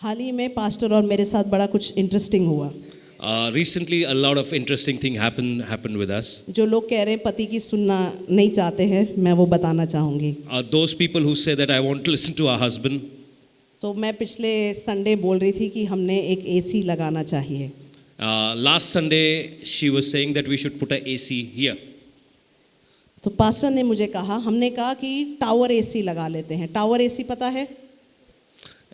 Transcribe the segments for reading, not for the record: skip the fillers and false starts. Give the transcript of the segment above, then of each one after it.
हाल ही में पास्टर और मेरे साथ बड़ा कुछ इंटरेस्टिंग हुआ। Recently, a lot of interesting thing happened with us. जो लोग कह रहे हैं पति की सुनना नहीं चाहते हैं, मैं वो बताना चाहूँगी। Those people who say that I want to listen to our husband. तो मैं पिछले संडे बोल रही थी कि हमने एक एसी लगाना चाहिए। Last Sunday, she was saying that we should put a AC here. तो पास्टर ने मुझे कहा, हमने कहा कि टावर एसी लगा लेते हैं। टावर एसी पता है?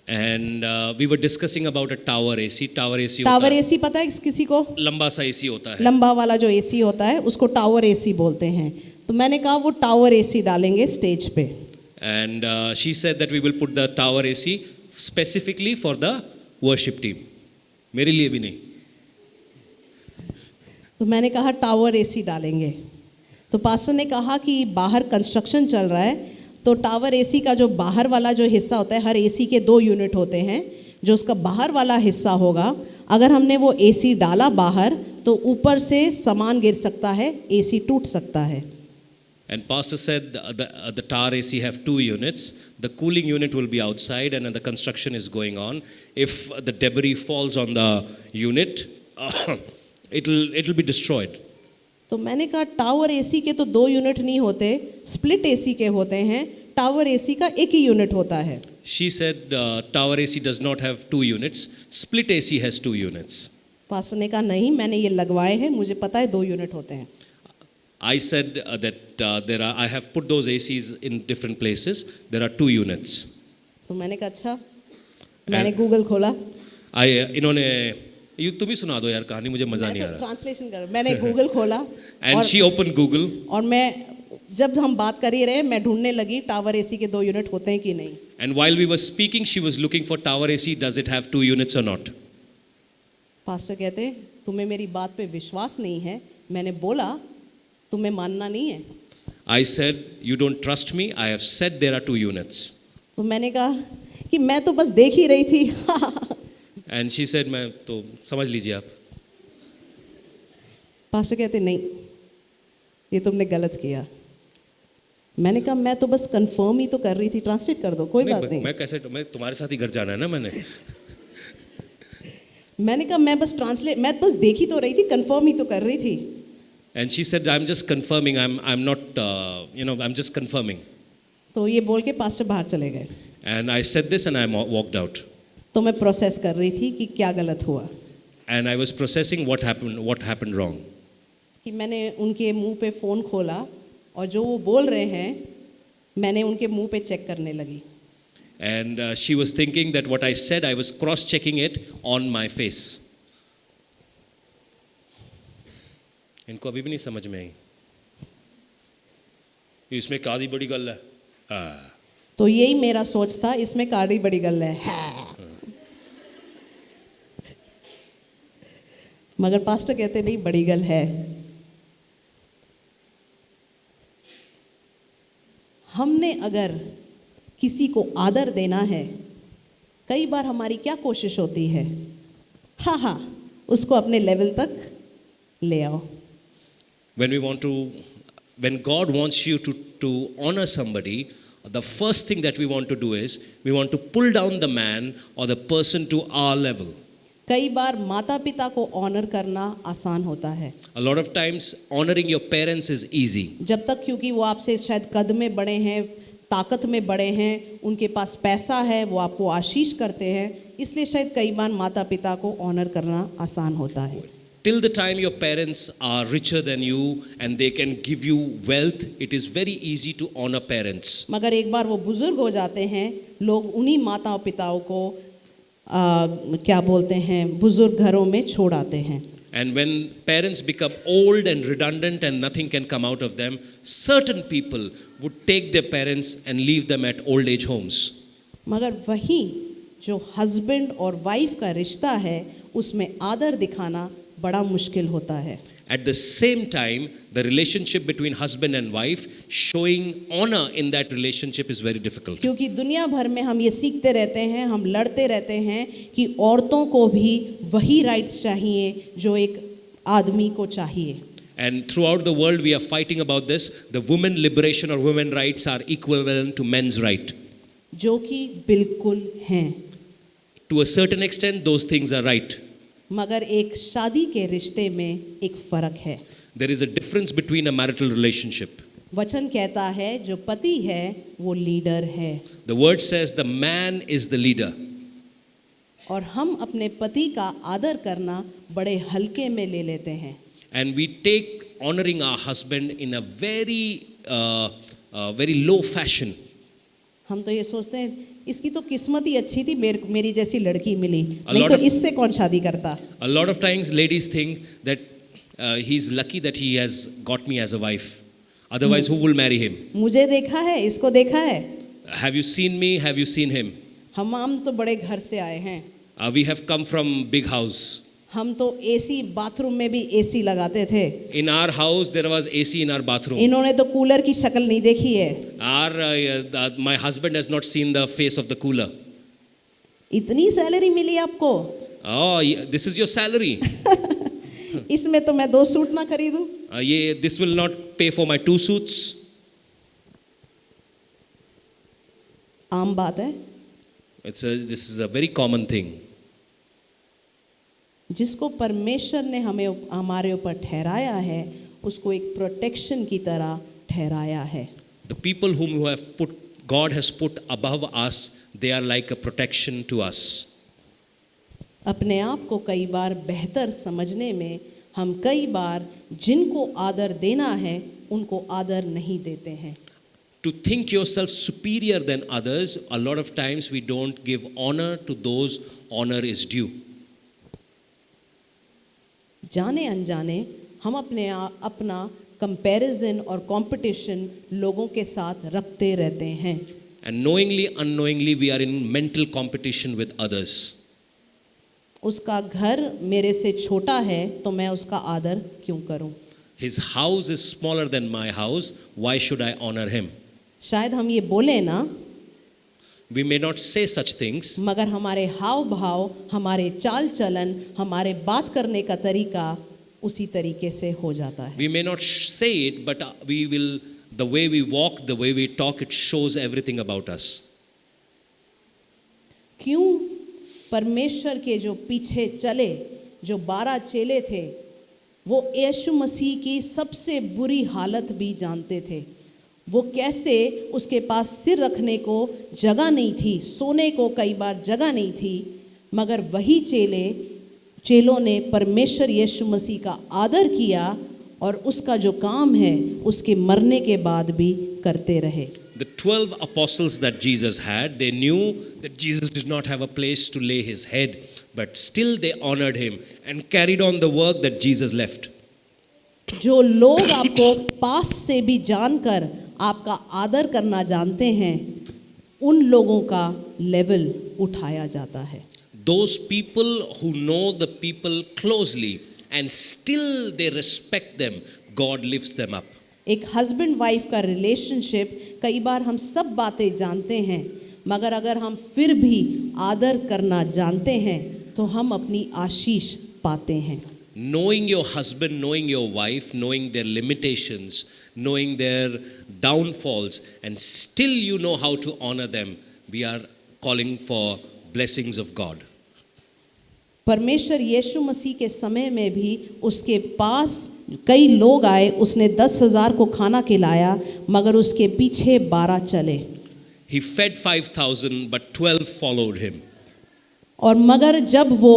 And we were discussing about a tower AC. Tower AC tower AC पता है किसी को? लंबा सा AC होता है. लंबा वाला जो एसी होता है उसको टावर एसी बोलते हैं। तो मैंने कहा वो टावर एसी डालेंगे स्टेज पे। And she said that we will put the tower AC specifically for the worship team. मेरे लिए भी नहीं. तो मैंने कहा टावर एसी डालेंगे। तो पास्टर ने कहा कि बाहर कंस्ट्रक्शन चल रहा है, तो टावर एसी का जो बाहर वाला जो हिस्सा होता है, हर एसी के 2 यूनिट होते हैं, जो उसका बाहर वाला हिस्सा होगा, अगर हमने वो एसी डाला बाहर तो ऊपर से सामान गिर सकता है, एसी टूट सकता है। And pastor said the tower AC have 2 units. The cooling unit will be outside and the construction is going on. If the debris falls on the unit, it'll be destroyed. तो मैंने कहा tower AC के तो 2 unit नहीं होते, split AC के होते हैं। टावर एसी का एक ही यूनिट होता है। She said tower AC does not have 2 units. Split AC has 2 units. Pastor ने कहा नहीं, मैंने ये लगवाए हैं, मुझे पता है 2 यूनिट होते हैं। I said that I have put those ACs in different places. There are 2 units. तो मैंने कहा अच्छा, मैंने गूगल खोला। इन्होंने तुम ही सुना दो यार कहानी, मुझे मजा नहीं आ रहा। ट्रांसलेशन कर, मैंने गूगल खोला And she opened Google. और मैं जब हम बात कर ही रहे, मैं ढूंढने लगी टावर एसी के 2 यूनिट होते हैं कि नहीं। And while we were speaking, she was looking for tower AC. Does it have 2 units or not? Pastor कहते तुम्हें मेरी बात पे विश्वास नहीं है। मैंने बोला तुम्हें मानना नहीं है। I said, you don't trust me. I have said there are 2 units. तो मैंने कहा कि मैं तो बस देख ही रही थी। And she said, मैं तो समझ लीजिए आप। पास्टर कहते नहीं, ये तुमने गलत किया। मैंने कहा मैं तो बस कंफर्म ही तो कर रही थी। ट्रांसलेट कर दो, कोई बात नहीं। मैं तुम्हारे साथ ही घर जाना है ना मैंने। मैंने कहा मैं बस देख ही तो रही थी, कंफर्म ही तो कर रही थी। And she said, I'm just confirming. I'm not, I'm just confirming. तो ये बोल के पास्टर बाहर चले गए। And I said this and I walked out. तो मैं प्रोसेस कर रही थी कि क्या गलत हुआ। And I was processing what happened wrong. कि मैंने उनके मुंह पे फ़ोन खोला और जो वो बोल रहे हैं मैंने उनके मुंह पे चेक करने लगी। And she was thinking that what I said, I was cross-checking it on my face. इनको अभी भी नहीं समझ में आई। इसमें कादी बड़ी गल है। हाँ। तो यही मेरा सोच था, इसमें कादी बड़ी गल है। हाँ। मगर पास्टर कहते नहीं, बड़ी गल है। हमने अगर किसी को आदर देना है, कई बार हमारी क्या कोशिश होती है, हाँ उसको अपने लेवल तक ले आओ। When God wants you to honor somebody, the first thing that we want to do is we want to pull down the man or the person to our level. कई बार माता पिता को ऑनर करना आसान होता है। A lot of times honoring your parents is easy. जब तक क्योंकि वो आपसे शायद कद में बड़े हैं, ताकत में बड़े हैं, उनके पास पैसा है, वो आपको आशीष करते हैं, इसलिए शायद कई बार माता पिता को ऑनर करना आसान होता है। Till the time your parents are richer than you and they can give you wealth, it is very easy to honor parents. मगर एक बार वो बुजुर्ग हो जाते हैं, लोग उन्हीं माता पिताओं को क्या बोलते हैं, बुजुर्ग घरों में छोड़ आते हैं। And when parents become old and redundant and nothing can come out of them, certain people would take their parents and leave them at old age homes. मगर वही जो हस्बैंड और वाइफ का रिश्ता है, उसमें आदर दिखाना बड़ा मुश्किल होता है। At the same time, the relationship between husband and wife, showing honor in that relationship is very difficult. क्योंकि दुनिया भर में हम ये सीखते रहते हैं, हम लड़ते रहते हैं कि औरतों को भी वही राइट्स चाहिए जो एक आदमी को चाहिए। And throughout the world we are fighting about this. The women liberation or women rights are equivalent to men's right. जो कि बिल्कुल हैं। To a certain extent, those things are right. मगर एक शादी के रिश्ते में एक फर्क है. There is a difference between a marital relationship. वचन कहता है जो पति है वो लीडर है. The word says the man is the leader. और हम अपने पति का आदर करना बड़े हल्के में ले लेते हैं. And we take honoring our husband in a very low fashion. हम तो ये सोचते हैं इसकी तो किस्मत ही अच्छी थी, मेरी जैसी लड़की मिली, A नहीं lot तो of- इससे कौन शादी करता. A lot of times ladies think that he's lucky that he has got me as a wife. Otherwise, who will marry him? मुझे देखा है, इसको देखा है. Have you seen me? Have you seen him? हम तो बड़े घर से आए हैं. We have come from big house. हम तो एसी, बाथरूम में भी एसी लगाते थे. In our house, there was AC in our bathroom. इन्होंने तो कूलर की शक्ल नहीं देखी है. My husband has not seen the face of the cooler. इतनी सैलरी मिली आपको, Oh, this is your salary. इसमें तो मैं 2 सूट ना खरीदूं. This will not pay for my 2 suits. आम बात है. This is a very common thing. जिसको परमेश्वर ने हमारे ऊपर ठहराया है उसको एक प्रोटेक्शन की तरह ठहराया है. The people whom God has put above us, they are like a protection to us. अपने आप को कई बार बेहतर समझने में हम कई बार जिनको आदर देना है उनको आदर नहीं देते हैं. To think yourself superior than others, a lot of times we don't give honor to those honor is due. जाने अनजाने हम अपना कंपैरिजन और कंपटीशन लोगों के साथ रखते रहते हैं. And knowingly, unknowingly, we are in mental competition with others. उसका घर मेरे से छोटा है तो मैं उसका आदर क्यों करूं. His house is smaller than my house. Why should I honor him? शायद हम ये बोले ना, We may not say such things, मगर हमारे हाव भाव, हमारे चाल चलन, हमारे बात करने का तरीका उसी तरीके से हो जाता है. we may not say it, but the way we walk, the way we talk, it shows everything about us. क्यों परमेश्वर के जो पीछे चले, जो 12 चेले थे, वो यीशु मसीह की सबसे बुरी हालत भी जानते थे. वो कैसे उसके पास सिर रखने को जगह नहीं थी, सोने को कई बार जगह नहीं थी, मगर वही चेलों ने परमेश्वर यीशु मसीह का आदर किया और उसका जो काम है उसके मरने के बाद भी करते रहे. The 12 apostles that Jesus had, they knew that Jesus did not have a place to lay his head, but still they honored him and carried on the work that Jesus left. जो लोग आपको पास से भी जानकर आपका आदर करना जानते हैं, उन लोगों का लेवल उठाया जाता है. Those people who know the people closely and still they respect them, God lifts them up. एक हस्बैंड वाइफ का रिलेशनशिप, कई बार हम सब बातें जानते हैं, मगर अगर हम फिर भी आदर करना जानते हैं तो हम अपनी आशीष पाते हैं. Knowing your husband, knowing your wife, knowing their limitations, knowing their downfalls, and still you know how to honor them, we are calling for blessings of God. परमेश्वर यीशु मसीह के समय में भी उसके पास कई लोग आए, उसने 10,000 को खाना खिलाया, मगर उसके पीछे 12 चले. He fed 5,000, but 12 followed him. और मगर जब वो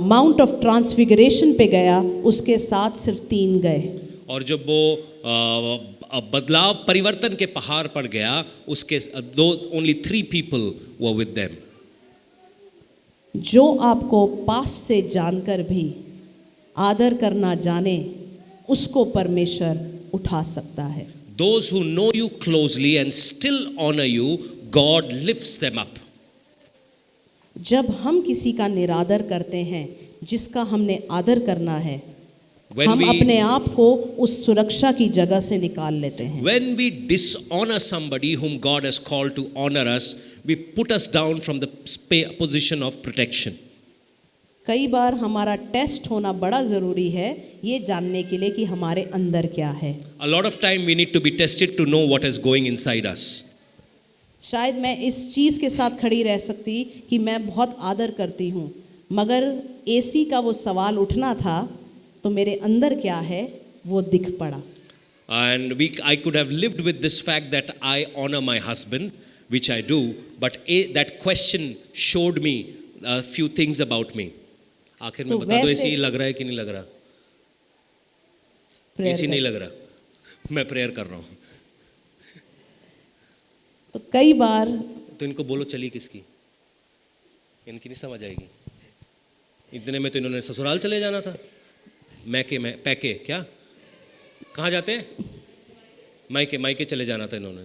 माउंट ऑफ ट्रांसफिगरेशन पे गया, उसके साथ सिर्फ 3 गए. और जब वो बदलाव परिवर्तन के पहाड़ पर गया, उसके only 3 people were with them. जो आपको पास से जानकर भी आदर करना जाने, उसको परमेश्वर उठा सकता है. Those who know you closely and still honor you, God lifts them up. जब हम किसी का निरादर करते हैं जिसका हमने आदर करना है, हम अपने आप को उस सुरक्षा की जगह से निकाल लेते हैं. When we dishonor somebody whom God has called to honor us, we put us down from the position of protection. कई बार हमारा टेस्ट होना बड़ा ज़रूरी है ये जानने के लिए कि हमारे अंदर क्या है. A lot of time we need to be tested to know what is going inside us. शायद मैं इस चीज़ के साथ खड़ी रह सकती कि मैं बहुत आदर करती हूँ, मगर एसी का वो सवाल उठना था तो मेरे अंदर क्या है वो दिख पड़ा। And I could have lived with this fact that I honor my husband, which I do, but that question showed me a few things about me. आखिर में तो बता दो वैसे- एसी लग रहा है कि नहीं लग रहा? Prayer एसी कर- नहीं लग रहा, मैं प्रेयर कर रहा हूँ। तो कई बार तो इनको बोलो चली किसकी, इनकी नहीं समझ आएगी। इतने में तो इन्होंने ससुराल चले जाना था। पैके क्या, कहाँ जाते हैं? मायके चले जाना था इन्होंने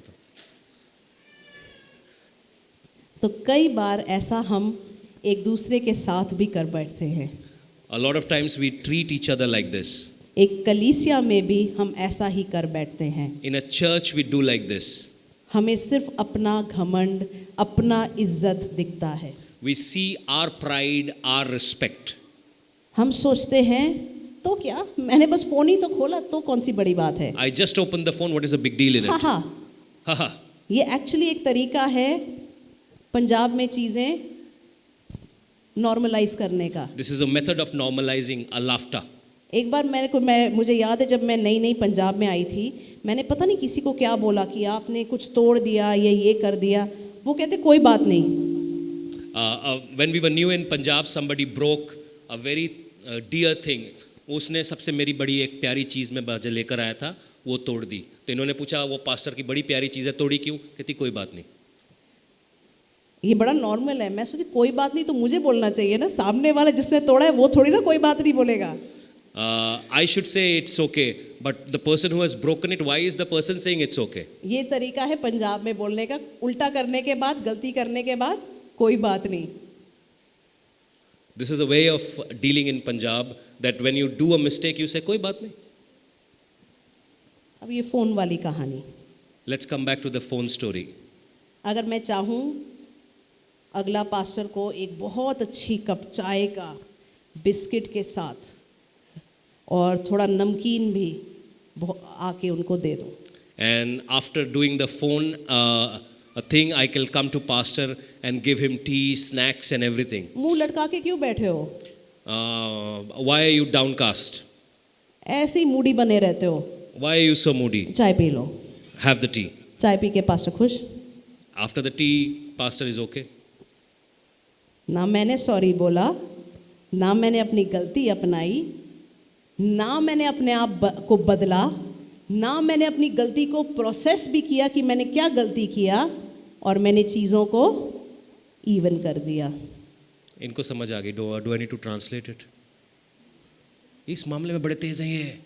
तो कई बार ऐसा हम एक दूसरे के साथ भी कर बैठते हैं। A lot of times we treat each other like this. एक कलीसिया में भी हम ऐसा ही कर बैठते हैं। In a church we do like this. हमें सिर्फ अपना घमंड, अपना इज्जत दिखता है। We see our pride, our respect. हम सोचते हैं तो क्या, मैंने बस फोन ही तो खोला, तो कौन सी बड़ी बात है। I just opened the phone, what is the big deal in हाँ it? हाँ, Haha. ये एक्चुअली एक तरीका है पंजाब में चीज़ें नॉर्मलाइज करने का। This is a method of normalizing a laughter. एक बार मुझे याद है जब मैं नई नई पंजाब में आई थी, मैंने पता नहीं किसी को क्या बोला कि आपने कुछ तोड़ दिया या ये कर दिया। वो कहते कोई बात नहीं। When we were new in Punjab, somebody broke a very dear thing. उसने सबसे मेरी बड़ी एक प्यारी चीज़ में बाजे लेकर आया था, वो तोड़ दी। तो इन्होंने पूछा वो पास्टर की बड़ी प्यारी चीज़ है, तोड़ी क्यों? कहती कोई बात नहीं। ये बड़ा नॉर्मल है। मैं सोची कोई बात नहीं तो मुझे बोलना चाहिए ना, सामने वाला जिसने तोड़ा है वो थोड़ी ना कोई बात नहीं बोलेगा। I should say it's okay, but the person who has broken it, why is the person saying it's okay? ये तरीका है पंजाब में बोलने का, उल्टा करने के बाद, गलती करने के बाद कोई बात नहीं। This is a way of dealing in Punjab that when you do a mistake, you say कोई बात नहीं. अब ये फ़ोन वाली कहानी, Let's come back to the phone story. अगर मैं चाहूँ अगला पास्टर को एक बहुत अच्छी कप चाय का बिस्किट के साथ और थोड़ा नमकीन भी आके उनको दे दूँ। And after doing the phone a thing, I can come to pastor and give him tea, snacks and everything. मुंह लटका के क्यों बैठे हो? Why are you downcast? ऐसे ही मूडी बने रहते हो। Why are you so moody? चाय P low. Have the tea. चाय पी के पास्टर खुश। After the tea, pastor is okay. ना मैंने सॉरी बोला, ना मैंने अपनी गलती अपनाई, ना मैंने अपने आप को बदला, ना मैंने अपनी गलती को प्रोसेस भी किया कि मैंने क्या गलती किया, और मैंने चीज़ों को इवन कर दिया। इनको समझ आ गई। Do I need to translate it? इस मामले में बड़े तेज हैं ये।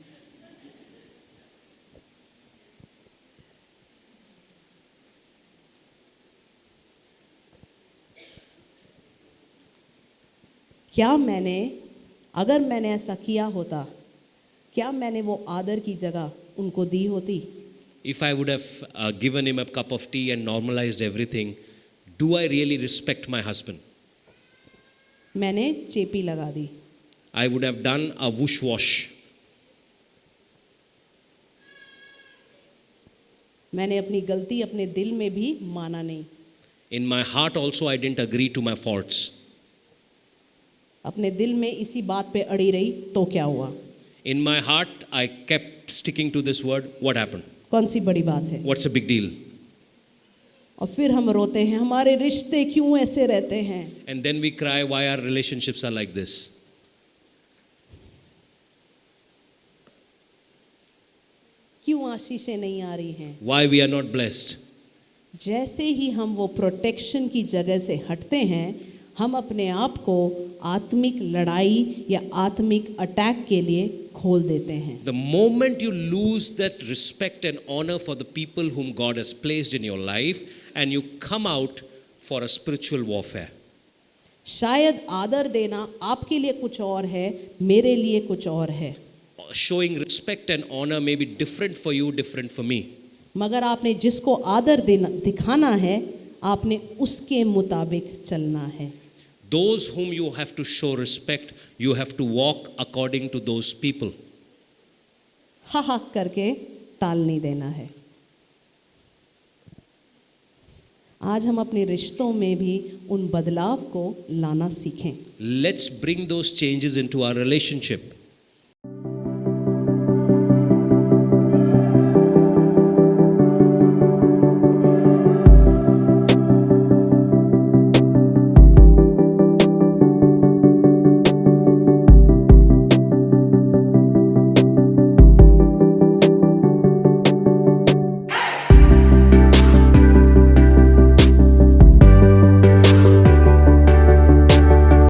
क्या अगर मैंने ऐसा किया होता, क्या मैंने वो आदर की जगह उनको दी होती? If I would have given him a cup of tea and normalized everything, do I really respect my husband? मैंने चेपी लगा दी। I would have done a whoosh wash. मैंने अपनी गलती अपने दिल में भी माना नहीं। In my heart also I didn't agree to my faults. अपने दिल में इसी बात पे अड़ी रही तो क्या हुआ? In my heart I kept sticking to this word. What happened? कौन सी बड़ी बात है? What's the big deal? और फिर हम रोते हैं, हमारे रिश्ते क्यों ऐसे रहते हैं? And then we cry, why our relationships are like this? क्यों आशीषें नहीं आ रही हैं? Why we are not blessed? जैसे ही हम वो प्रोटेक्शन की जगह से हटते हैं, हम अपने आप को आत्मिक लड़ाई या आत्मिक अटैक के लिए खोल देते हैं। The moment you lose that respect and honor for the people whom God has placed in your life and you come out for a spiritual warfare. शायद आदर देना आपके लिए कुछ और है, मेरे लिए कुछ और है। Showing respect and honor may be different for you, different for me. मगर आपने जिसको आदर दिखाना है, आपने उसके मुताबिक चलना है। Those whom you have to show respect, you have to walk according to those people. हा हा करके टाल नहीं देना है। आज हम अपने रिश्तों में भी उन बदलाव को लाना सीखें। Let's bring those changes into our relationship.